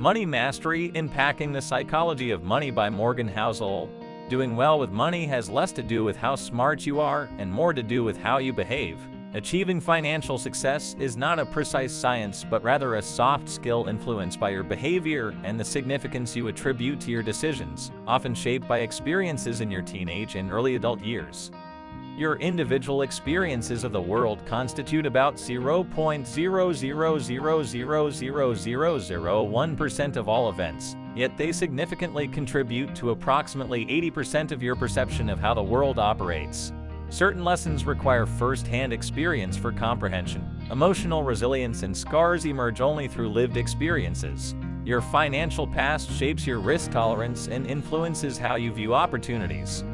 Money Mastery: Unpacking the Psychology of Money by Morgan Housel. Doing well with money has less to do with how smart you are and more to do with how you behave. Achieving financial success is not a precise science, but rather a soft skill influenced by your behavior and the significance you attribute to your decisions, often shaped by experiences in your teenage and early adult years. Your individual experiences of the world constitute about 0.000000001% of all events, yet they significantly contribute to approximately 80% of your perception of how the world operates. Certain lessons require first-hand experience for comprehension. Emotional resilience and scars emerge only through lived experiences. Your financial past shapes your risk tolerance and influences how you view opportunities.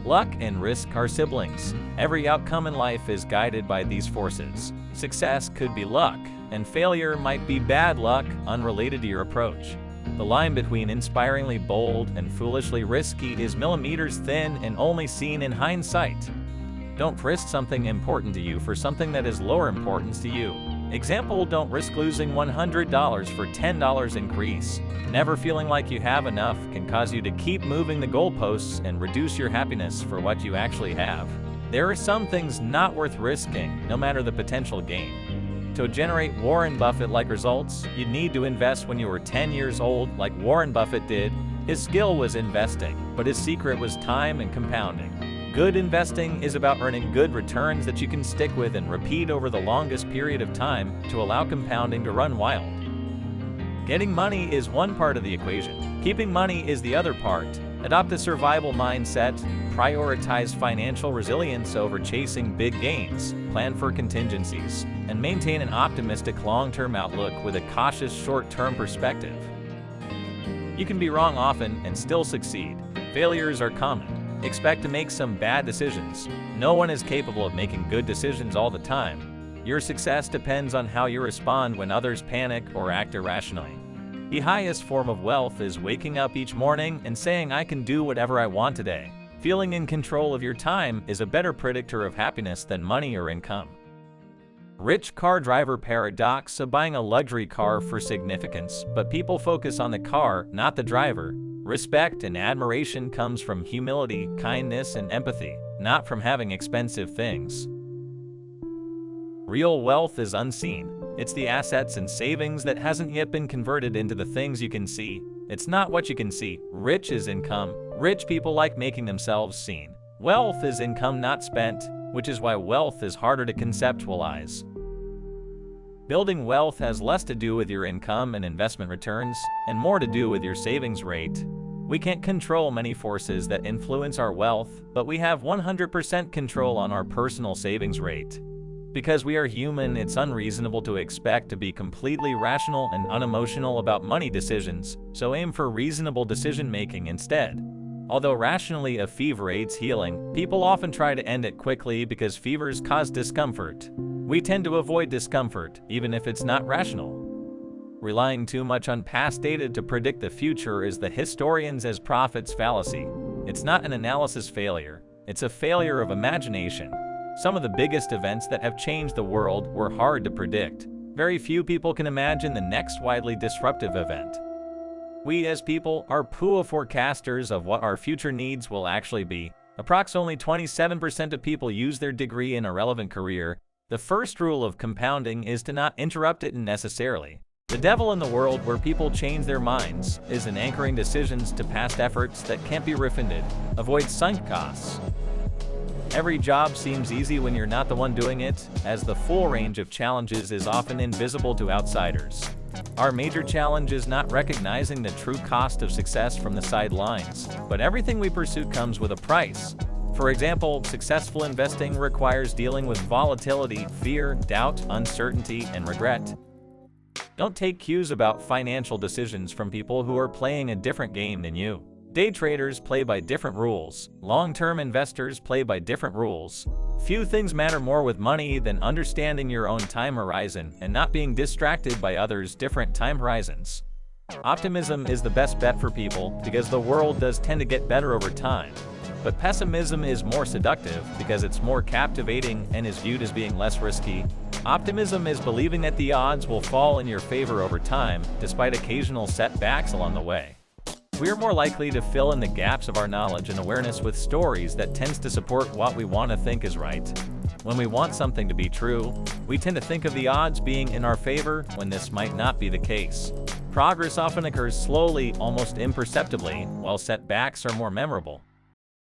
Luck and risk are siblings. Every outcome in life is guided by these forces. Success could be luck, and failure might be bad luck, unrelated to your approach. The line between inspiringly bold and foolishly risky is millimeters thin and only seen in hindsight. Don't risk something important to you for something that is lower importance to you. Example: don't risk losing $100 for $10 increase. Never feeling like you have enough can cause you to keep moving the goalposts and reduce your happiness for what you actually have. There are some things not worth risking, no matter the potential gain. To generate Warren Buffett-like results, you'd need to invest when you were 10 years old, like Warren Buffett did. His skill was investing, but his secret was time and compounding. Good investing is about earning good returns that you can stick with and repeat over the longest period of time to allow compounding to run wild. Getting money is one part of the equation. Keeping money is the other part. Adopt a survival mindset, prioritize financial resilience over chasing big gains, plan for contingencies, and maintain an optimistic long-term outlook with a cautious short-term perspective. You can be wrong often and still succeed. Failures are common. Expect to make some bad decisions. No one is capable of making good decisions all the time. Your success depends on how you respond when others panic or act irrationally. The highest form of wealth is waking up each morning and saying, "I can do whatever I want today." Feeling in control of your time is a better predictor of happiness than money or income. Rich car driver paradox: buying a luxury car for significance, but people focus on the car, not the driver. Respect and admiration comes from humility, kindness, and empathy, not from having expensive things. Real wealth is unseen. It's the assets and savings that hasn't yet been converted into the things you can see. It's not what you can see. Rich is income. Rich people like making themselves seen. Wealth is income not spent, which is why wealth is harder to conceptualize. Building wealth has less to do with your income and investment returns, and more to do with your savings rate. We can't control many forces that influence our wealth, but we have 100% control on our personal savings rate. Because we are human, it's unreasonable to expect to be completely rational and unemotional about money decisions, so aim for reasonable decision-making instead. Although rationally a fever aids healing, people often try to end it quickly because fevers cause discomfort. We tend to avoid discomfort, even if it's not rational. Relying too much on past data to predict the future is the historians as prophets fallacy. It's not an analysis failure, it's a failure of imagination. Some of the biggest events that have changed the world were hard to predict. Very few people can imagine the next widely disruptive event. We as people are poor forecasters of what our future needs will actually be. Approximately 27% of people use their degree in a relevant career. The first rule of compounding is to not interrupt it unnecessarily. The devil in the world where people change their minds is in anchoring decisions to past efforts that can't be refunded. Avoid sunk costs. Every job seems easy when you're not the one doing it, as the full range of challenges is often invisible to outsiders. Our major challenge is not recognizing the true cost of success from the sidelines, but everything we pursue comes with a price. For example, successful investing requires dealing with volatility, fear, doubt, uncertainty, and regret. Don't take cues about financial decisions from people who are playing a different game than you. Day traders play by different rules. Long-term investors play by different rules. Few things matter more with money than understanding your own time horizon and not being distracted by others' different time horizons. Optimism is the best bet for people because the world does tend to get better over time. But pessimism is more seductive because it's more captivating and is viewed as being less risky. Optimism is believing that the odds will fall in your favor over time, despite occasional setbacks along the way. We are more likely to fill in the gaps of our knowledge and awareness with stories that tends to support what we want to think is right. When we want something to be true, we tend to think of the odds being in our favor when this might not be the case. Progress often occurs slowly, almost imperceptibly, while setbacks are more memorable.